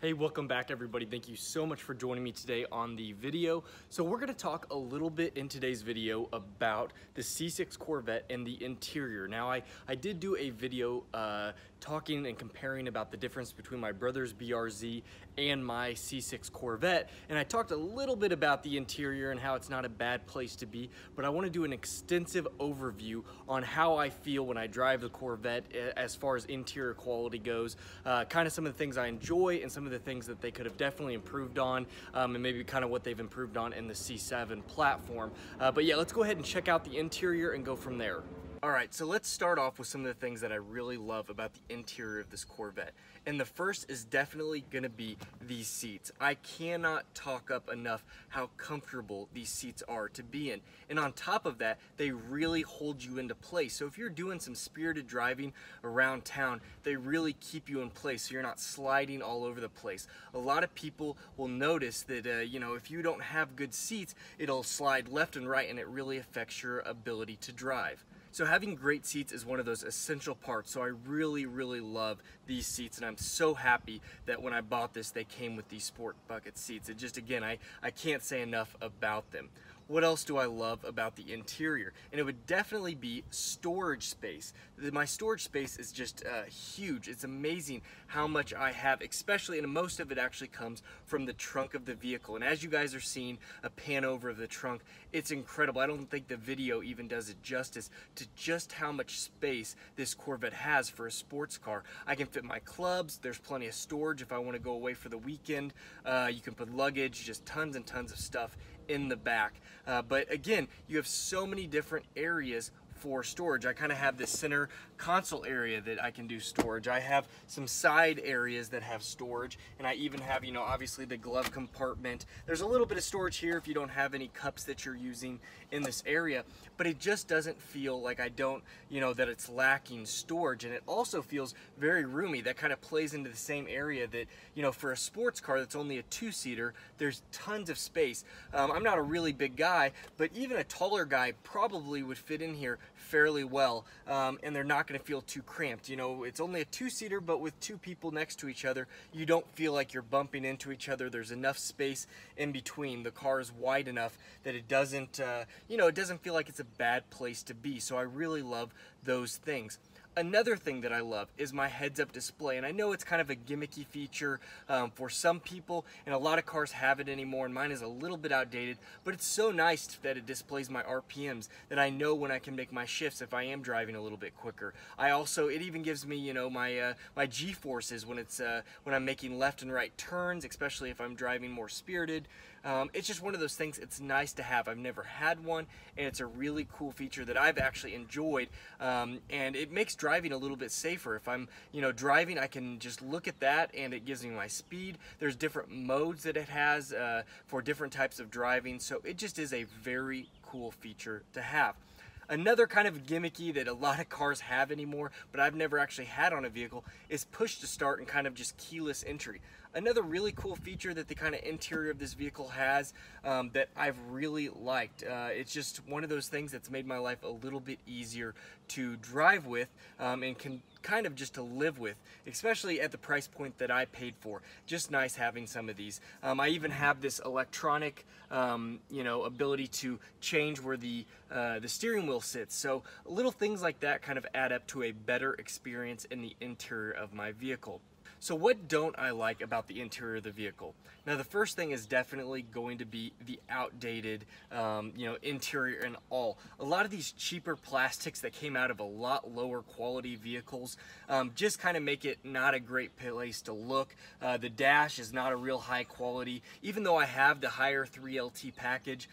Hey, welcome back everybody. Thank you so much for joining me today on the video. So we're going to talk a little bit in today's video about the C6 Corvette and the interior. Now I did do a video talking and comparing about the difference between my brother's BRZ and my C6 Corvette, and I talked a little bit about the interior and how it's not a bad place to be, but I want to do an extensive overview on how I feel when I drive the Corvette as far as interior quality goes, kind of some of the things I enjoy and some of the things that they could have definitely improved on, and maybe kind of what they've improved on in the C7 platform. But yeah, let's go ahead and check out the interior and go from there. Alright, so let's start off with some of the things that I really love about the interior of this Corvette. And the first is definitely going to be these seats. I cannot talk up enough how comfortable these seats are to be in. And on top of that, they really hold you into place. So if you're doing some spirited driving around town, they really keep you in place so you're not sliding all over the place. A lot of people will notice that, if you don't have good seats, it'll slide left and right and it really affects your ability to drive. So having great seats is one of those essential parts, so I really love these seats, and I'm so happy that when I bought this they came with these sport bucket seats. It just, again, I can't say enough about them. What else do I love about the interior? And it would definitely be storage space. My storage space is just huge. It's amazing how much I have, especially, and most of it actually comes from the trunk of the vehicle. And as you guys are seeing a pan over of the trunk, it's incredible. I don't think the video even does it justice to just how much space this Corvette has for a sports car. I can fit my clubs. There's plenty of storage if I want to go away for the weekend. You can put luggage, just tons and tons of stuff in the back. But again, you have so many different areas for storage. I kind of have this center console area that I can do storage. I have some side areas that have storage, and I even have, obviously the glove compartment. There's a little bit of storage here if you don't have any cups that you're using in this area, but it just doesn't feel like I don't, that it's lacking storage, and it also feels very roomy. That kind of plays into the same area that, for a sports car that's only a two-seater, there's tons of space. I'm not a really big guy, but even a taller guy probably would fit in here fairly well, and they're not going to feel too cramped. It's only a two-seater, but with two people next to each other, you don't feel like you're bumping into each other. There's enough space in between. The car is wide enough that it doesn't, it doesn't feel like it's a bad place to be. So I really love those things. Another thing that I love is my heads-up display, and I know it's kind of a gimmicky feature for some people, and a lot of cars have it anymore, and mine is a little bit outdated, but it's so nice that it displays my RPMs, that I know when I can make my shifts if I am driving a little bit quicker. It even gives me, my G-forces when I'm making left and right turns, especially if I'm driving more spirited. It's just one of those things. It's nice to have. I've never had one, and it's a really cool feature that I've actually enjoyed, and it makes driving a little bit safer. If I'm driving, I can just look at that and it gives me my speed. There's different modes that it has for different types of driving, so it just is a very cool feature to have. Another kind of gimmicky that a lot of cars have anymore, but I've never actually had on a vehicle, is push to start and kind of just keyless entry. Another really cool feature that the kind of interior of this vehicle has that I've really liked. It's just one of those things that's made my life a little bit easier to drive with and can kind of just to live with, especially at the price point that I paid for. Just nice having some of these. I even have this electronic ability to change where the steering wheel sits. So little things like that kind of add up to a better experience in the interior of my vehicle. So what don't I like about the interior of the vehicle? Now the first thing is definitely going to be the outdated interior and all. A lot of these cheaper plastics that came out of a lot lower quality vehicles just kind of make it not a great place to look. The dash is not a real high quality. Even though I have the higher 3LT package,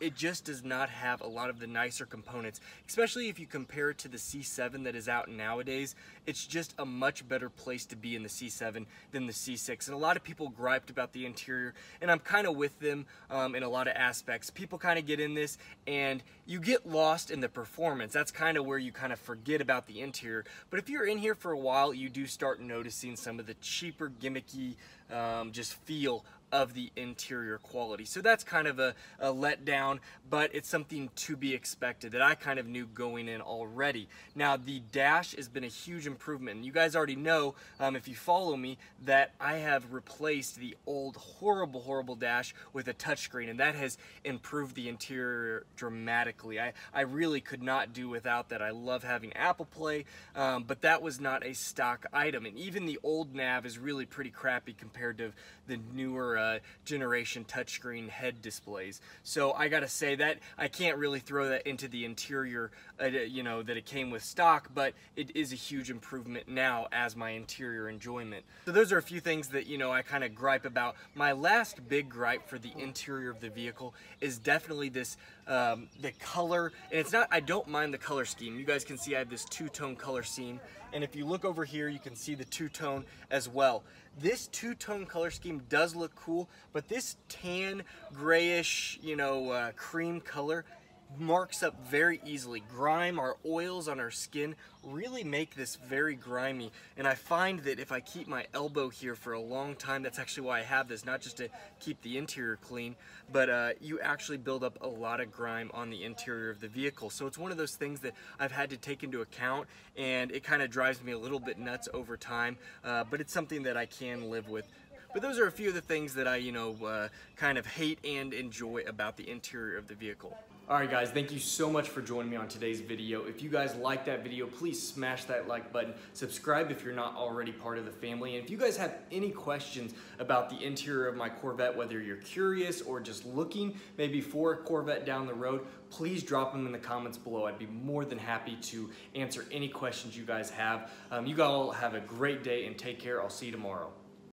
it just does not have a lot of the nicer components, especially if you compare it to the C7 that is out nowadays. It's just a much better place to be in the C7 than the C6, and a lot of people griped about the interior, and I'm kind of with them in a lot of aspects. People kind of get in this and you get lost in the performance. That's kind of where you kind of forget about the interior, but if you're in here for a while, you do start noticing some of the cheaper gimmicky just feel of the interior quality. So that's kind of a letdown, but it's something to be expected that I kind of knew going in already. Now the dash has been a huge improvement, and you guys already know, if you follow me, that I have replaced the old horrible dash with a touchscreen, and that has improved the interior dramatically. I really could not do without that. I love having Apple Play, but that was not a stock item, and even the old nav is really pretty crappy compared to the newer generation touchscreen head displays. So I gotta say that I can't really throw that into the interior, you know, that it came with stock, but it is a huge improvement now as my interior enjoyment. So those are a few things that, you know, I kind of gripe about. My last big gripe for the interior of the vehicle is definitely this, the color, and it's not, I don't mind the color scheme. You guys can see I have this two-tone color scheme, and if you look over here, you can see the two-tone as well. This two-tone color scheme does look cool, but this tan, grayish, you know, cream color marks up very easily. Grime, our oils on our skin really make this very grimy, and I find that if I keep my elbow here for a long time, that's actually why I have this, not just to keep the interior clean, but you actually build up a lot of grime on the interior of the vehicle. So it's one of those things that I've had to take into account, and it kind of drives me a little bit nuts over time, but it's something that I can live with. But those are a few of the things that I, you know, kind of hate and enjoy about the interior of the vehicle. Alright guys, thank you so much for joining me on today's video. If you guys liked that video, please smash that like button. Subscribe if you're not already part of the family. And if you guys have any questions about the interior of my Corvette, whether you're curious or just looking maybe for a Corvette down the road, please drop them in the comments below. I'd be more than happy to answer any questions you guys have. You guys all have a great day and take care. I'll see you tomorrow.